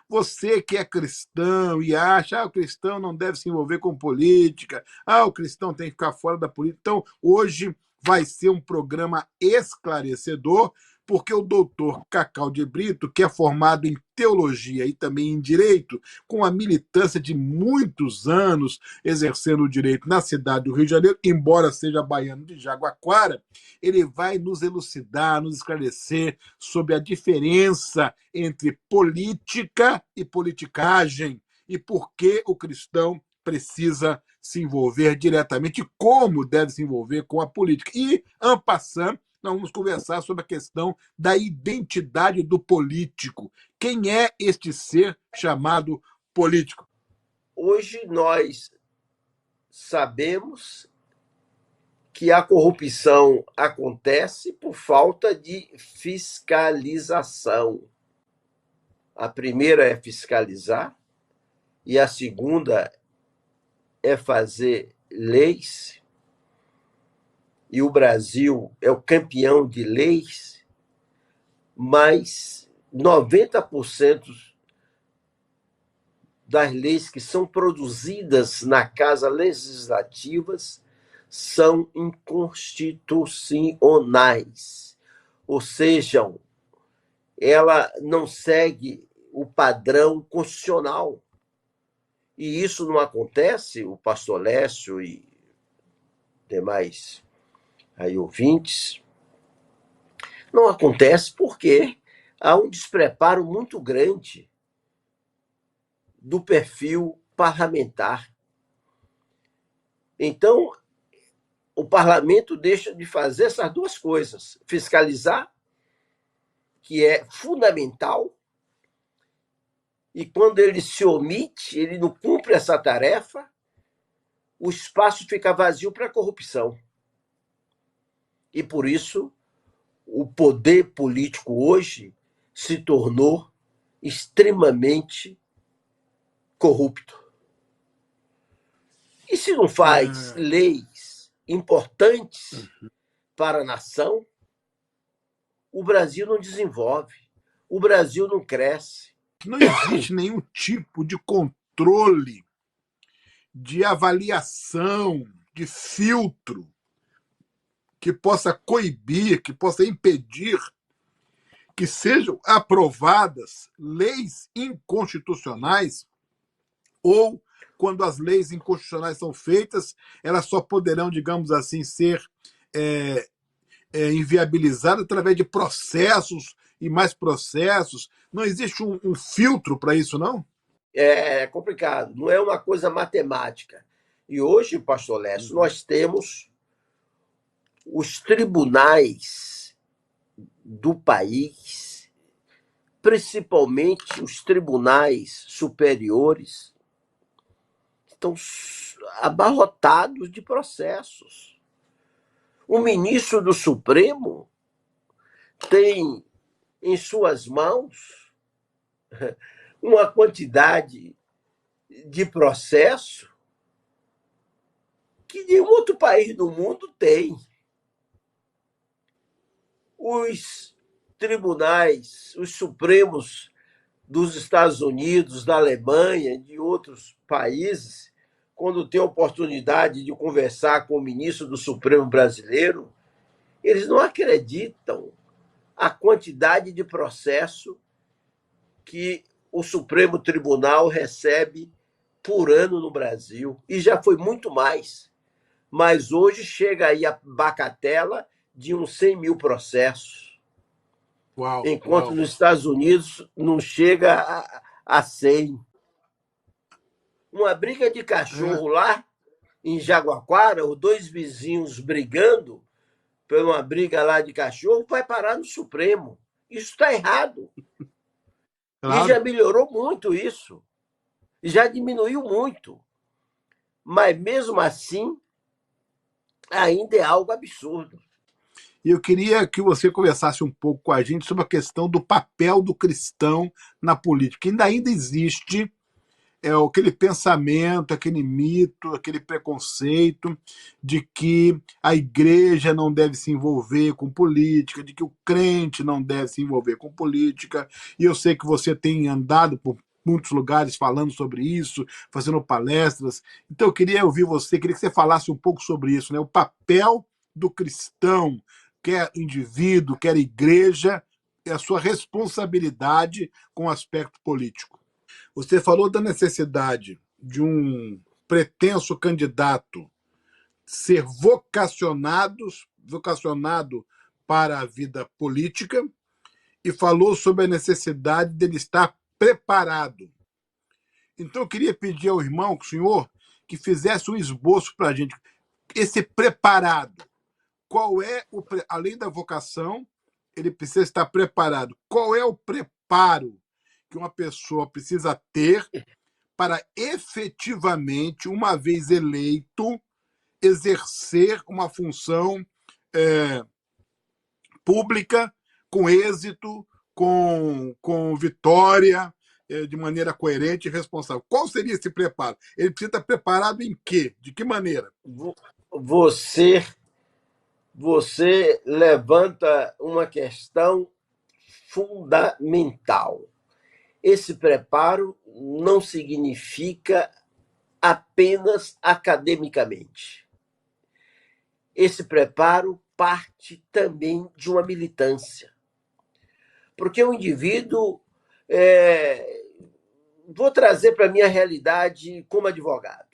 Você que é cristão e acha o cristão não deve se envolver com política, o cristão tem que ficar fora da política. Então, hoje vai ser um programa esclarecedor, porque o doutor Cacau de Brito, que é formado em teologia e também em direito, com a militância de muitos anos exercendo o direito na cidade do Rio de Janeiro, embora seja baiano de Jaguaquara, ele vai nos elucidar, nos esclarecer sobre a diferença entre política e politicagem e por que o cristão precisa se envolver diretamente e como deve se envolver com a política. E, en passant, nós vamos conversar sobre a questão da identidade do político. Quem é este ser chamado político? Hoje nós sabemos que a corrupção acontece por falta de fiscalização. A primeira é fiscalizar e a segunda é fazer leis. E o Brasil é o campeão de leis, mas 90% das leis que são produzidas na Casa Legislativa são inconstitucionais. Ou seja, ela não segue o padrão constitucional. E isso não acontece, o pastor Lécio e demais aí ouvintes, não acontece porque há um despreparo muito grande do perfil parlamentar. Então, o parlamento deixa de fazer essas duas coisas: fiscalizar, que é fundamental, e quando ele se omite, ele não cumpre essa tarefa, o espaço fica vazio para a corrupção. E por isso, o poder político hoje se tornou extremamente corrupto. E se não faz leis importantes para a nação, o Brasil não desenvolve, o Brasil não cresce. Não existe nenhum tipo de controle, de avaliação, de filtro que possa coibir, que possa impedir que sejam aprovadas leis inconstitucionais, ou, quando as leis inconstitucionais são feitas, elas só poderão, digamos assim, ser inviabilizadas através de processos e mais processos. Não existe um filtro para isso, não? É complicado, não é uma coisa matemática. E hoje, pastor Lécio, nós temos os tribunais do país, principalmente os tribunais superiores, estão abarrotados de processos. O ministro do Supremo tem em suas mãos uma quantidade de processo que nenhum outro país do mundo tem. Os tribunais, os supremos dos Estados Unidos, da Alemanha, de outros países, quando tem a oportunidade de conversar com o ministro do Supremo brasileiro, eles não acreditam a quantidade de processo que o Supremo Tribunal recebe por ano no Brasil. E já foi muito mais. Mas hoje chega aí a bagatela de uns 100 mil processos. Enquanto nos Estados Unidos não chega a 100. Uma briga de cachorro lá em Jaguaquara, os dois vizinhos brigando por uma briga lá de cachorro, vai parar no Supremo. Isso está errado. Claro. E já melhorou muito isso. Já diminuiu muito. Mas, mesmo assim, ainda é algo absurdo. E eu queria que você conversasse um pouco com a gente sobre a questão do papel do cristão na política. Ainda existe aquele pensamento, aquele mito, aquele preconceito de que a igreja não deve se envolver com política, de que o crente não deve se envolver com política. E eu sei que você tem andado por muitos lugares falando sobre isso, fazendo palestras. Então, eu queria ouvir você, queria que você falasse um pouco sobre isso, né? O papel do cristão, quer indivíduo, quer igreja, e a sua responsabilidade com o aspecto político. Você falou da necessidade de um pretenso candidato ser vocacionado para a vida política e falou sobre a necessidade dele estar preparado. Então eu queria pedir ao irmão, que o senhor, que fizesse um esboço para a gente. Esse preparado, qual é o além da vocação, ele precisa estar preparado. Qual é o preparo que uma pessoa precisa ter para efetivamente, uma vez eleito, exercer uma função é, pública com êxito, com vitória, de maneira coerente e responsável? Qual seria esse preparo? Ele precisa estar preparado em quê? De que maneira? Você, você levanta uma questão fundamental. Esse preparo não significa apenas academicamente. Esse preparo parte também de uma militância. Porque o indivíduo. Vou trazer para a minha realidade como advogado.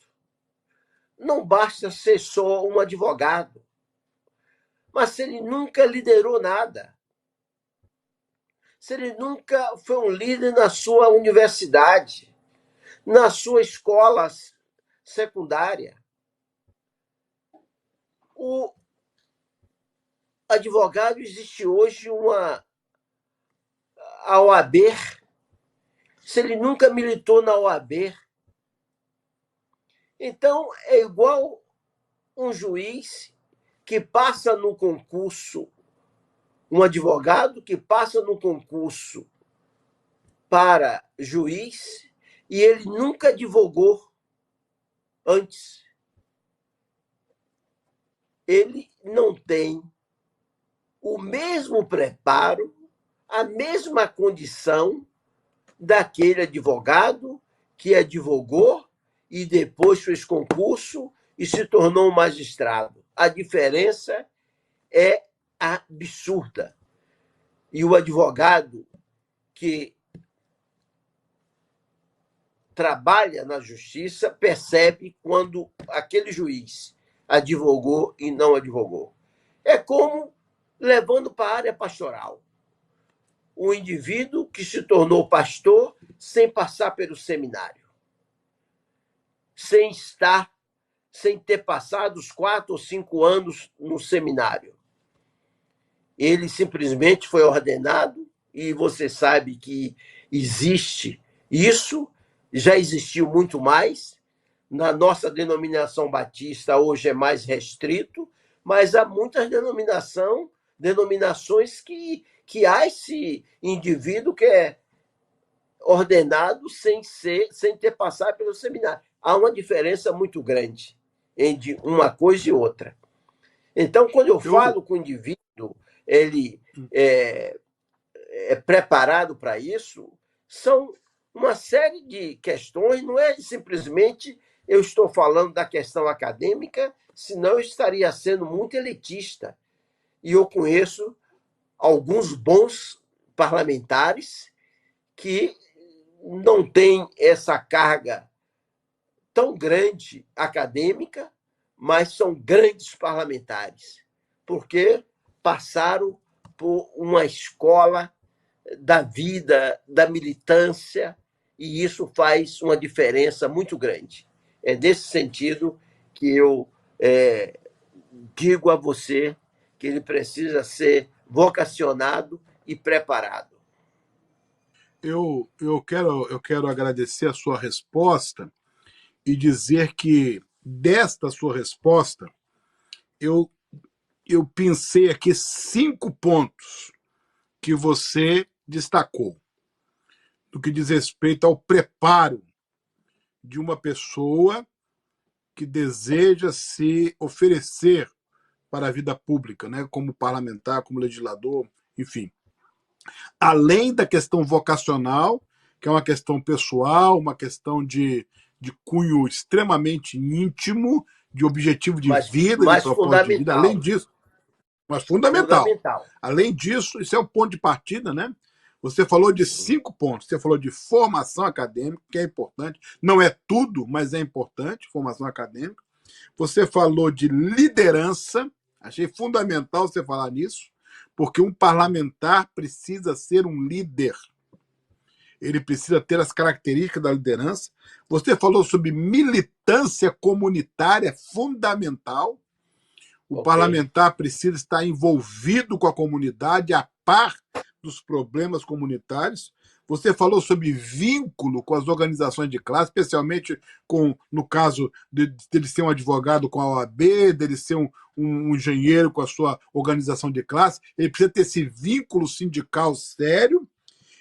Não basta ser só um advogado, mas se ele nunca liderou nada, se ele nunca foi um líder na sua universidade, na sua escola secundária, o advogado existe hoje a OAB, se ele nunca militou na OAB, então é igual um juiz que passa no concurso, um advogado que passa no concurso para juiz e ele nunca advogou antes. Ele não tem o mesmo preparo, a mesma condição daquele advogado que advogou e depois fez concurso e se tornou um magistrado. A diferença é absurda. E o advogado que trabalha na justiça percebe quando aquele juiz advogou e não advogou. É como levando para a área pastoral. O indivíduo que se tornou pastor sem passar pelo seminário, sem ter passado os 4 ou 5 anos no seminário. Ele simplesmente foi ordenado, e você sabe que existe isso, já existiu muito mais. Na nossa denominação batista, hoje é mais restrito, mas há muitas denominações que há esse indivíduo que é ordenado sem ter passado pelo seminário. Há uma diferença muito grande entre uma coisa e outra. Então, quando eu falo que o indivíduo ele é preparado para isso, são uma série de questões, não é simplesmente eu estou falando da questão acadêmica, senão eu estaria sendo muito elitista. E eu conheço alguns bons parlamentares que não têm essa carga tão grande acadêmica, mas são grandes parlamentares, porque passaram por uma escola da vida, da militância, e isso faz uma diferença muito grande. É nesse sentido que eu digo a você que ele precisa ser vocacionado e preparado. Eu quero agradecer a sua resposta e dizer que desta sua resposta eu pensei aqui 5 pontos que você destacou no que diz respeito ao preparo de uma pessoa que deseja se oferecer para a vida pública, né, como parlamentar, como legislador, enfim. Além da questão vocacional, que é uma questão pessoal, uma questão de cunho extremamente íntimo, de objetivo de vida, de mas propósito de vida. Além fundamental. disso, mas fundamental. Fundamental. Além disso, isso é o ponto de partida, né? Você falou de 5 pontos. Você falou de formação acadêmica, que é importante. Não é tudo, mas é importante, formação acadêmica. Você falou de liderança. Achei fundamental você falar nisso, porque um parlamentar precisa ser um líder. Ele precisa ter as características da liderança. Você falou sobre militância comunitária fundamental. O parlamentar precisa estar envolvido com a comunidade, a par dos problemas comunitários. Você falou sobre vínculo com as organizações de classe, especialmente no caso dele ser um advogado com a OAB, dele ser um engenheiro com a sua organização de classe. Ele precisa ter esse vínculo sindical sério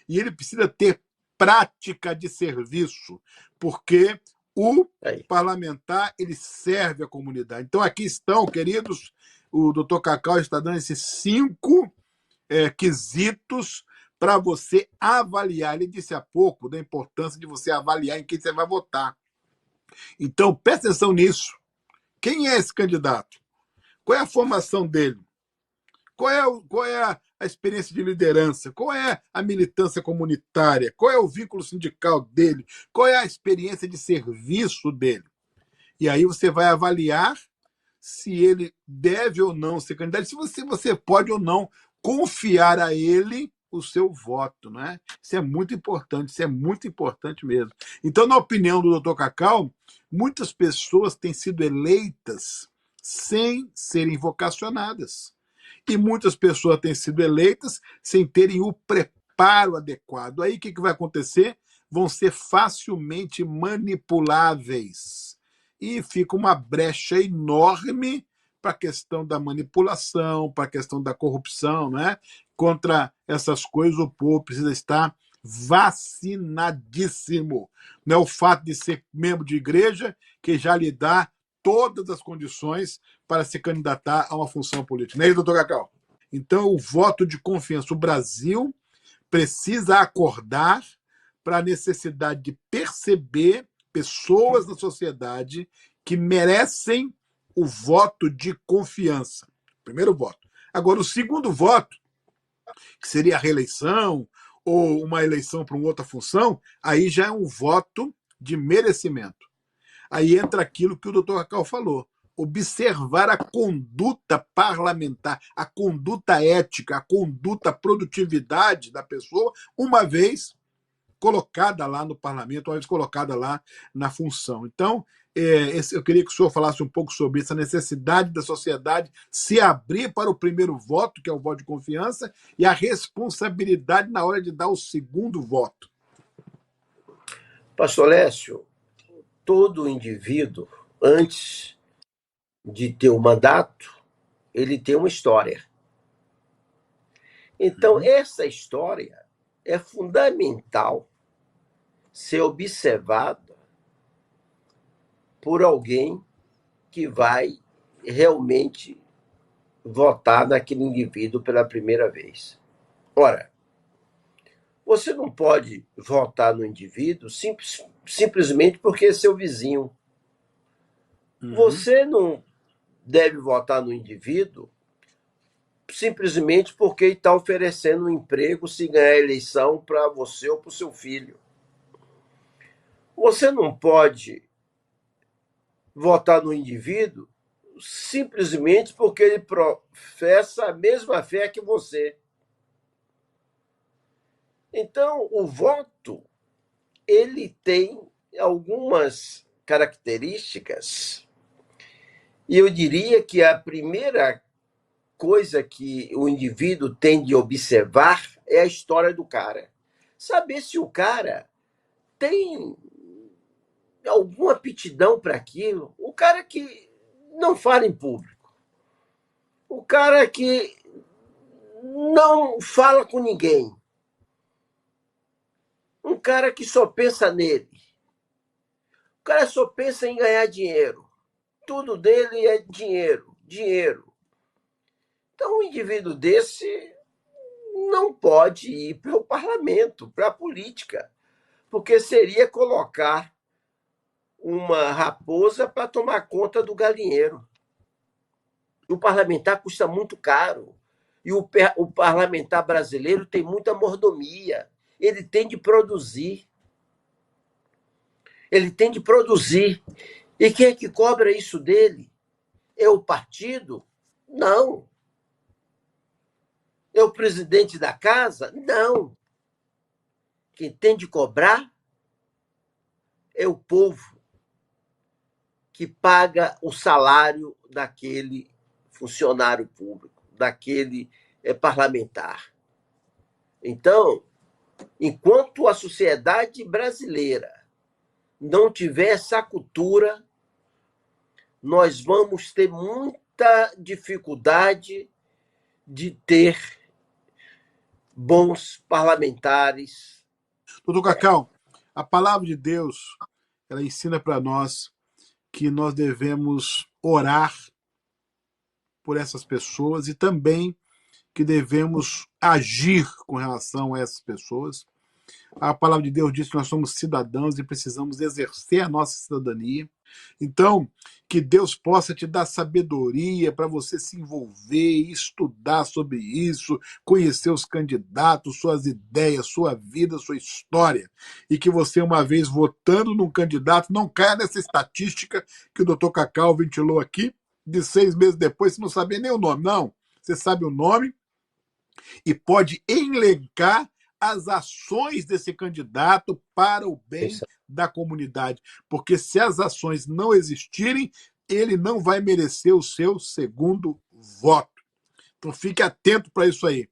e ele precisa ter prática de serviço, porque o parlamentar ele serve a comunidade. Então, aqui estão, queridos, o doutor Cacau está dando esses 5 quesitos para você avaliar. Ele disse há pouco da importância de você avaliar em quem você vai votar. Então, presta atenção nisso. Quem é esse candidato? Qual é a formação dele? Qual é a experiência de liderança? Qual é a militância comunitária? Qual é o vínculo sindical dele? Qual é a experiência de serviço dele? E aí você vai avaliar se ele deve ou não ser candidato, se você pode ou não confiar a ele o seu voto, né? Isso é muito importante mesmo. Então, na opinião do Dr. Cacau, muitas pessoas têm sido eleitas sem serem vocacionadas. E muitas pessoas têm sido eleitas sem terem o preparo adequado. Aí o que vai acontecer? Vão ser facilmente manipuláveis. E fica uma brecha enorme para a questão da manipulação, para a questão da corrupção, né? Contra essas coisas, o povo precisa estar vacinadíssimo. Não é o fato de ser membro de igreja que já lhe dá todas as condições para se candidatar a uma função política. Não é isso, doutor Cacau? Então, o voto de confiança. O Brasil precisa acordar para a necessidade de perceber pessoas da sociedade que merecem o voto de confiança. Primeiro voto. Agora, o segundo voto, que seria a reeleição ou uma eleição para uma outra função, aí já é um voto de merecimento. Aí entra aquilo que o doutor Cacau falou. Observar a conduta parlamentar, a conduta ética, a conduta, a produtividade da pessoa, uma vez colocada lá no parlamento, uma vez colocada lá na função. Então, eu queria que o senhor falasse um pouco sobre essa necessidade da sociedade se abrir para o primeiro voto, que é o voto de confiança, e a responsabilidade na hora de dar o segundo voto. Pastor Lécio, todo indivíduo, antes de ter o mandato, ele tem uma história. Então, essa história é fundamental ser observada por alguém que vai realmente votar naquele indivíduo pela primeira vez. Ora, você não pode votar no indivíduo simplesmente porque é seu vizinho. Você não deve votar no indivíduo simplesmente porque ele está oferecendo um emprego se ganhar a eleição para você ou para o seu filho. Você não pode votar no indivíduo simplesmente porque ele professa a mesma fé que você. Então, o voto, ele tem algumas características, e eu diria que a primeira coisa que o indivíduo tem de observar é a história do cara. Saber se o cara tem alguma aptidão para aquilo. O cara que não fala em público. O cara que não fala com ninguém. Um cara que só pensa nele. O cara só pensa em ganhar dinheiro. Tudo dele é dinheiro, dinheiro. Então, um indivíduo desse não pode ir para o parlamento, para a política, porque seria colocar uma raposa para tomar conta do galinheiro. O parlamentar custa muito caro. E o parlamentar brasileiro tem muita mordomia. Ele tem de produzir. Ele tem de produzir. E quem é que cobra isso dele? É o partido? Não. É o presidente da casa? Não. Quem tem de cobrar é o povo que paga o salário daquele funcionário público, daquele parlamentar. Então, enquanto a sociedade brasileira não tiver essa cultura, nós vamos ter muita dificuldade de ter bons parlamentares. Doutor Cacau, a palavra de Deus, ela ensina para nós que nós devemos orar por essas pessoas e também que devemos agir com relação a essas pessoas. A palavra de Deus diz que nós somos cidadãos e precisamos exercer a nossa cidadania. Então, que Deus possa te dar sabedoria para você se envolver, estudar sobre isso, conhecer os candidatos, suas ideias, sua vida, sua história. E que você, uma vez votando num candidato, não caia nessa estatística que o doutor Cacau ventilou aqui, de 6 meses depois você não sabia nem o nome. Não, você sabe o nome e pode elencar as ações desse candidato para o bem da comunidade. Porque se as ações não existirem, ele não vai merecer o seu segundo voto. Então fique atento para isso aí.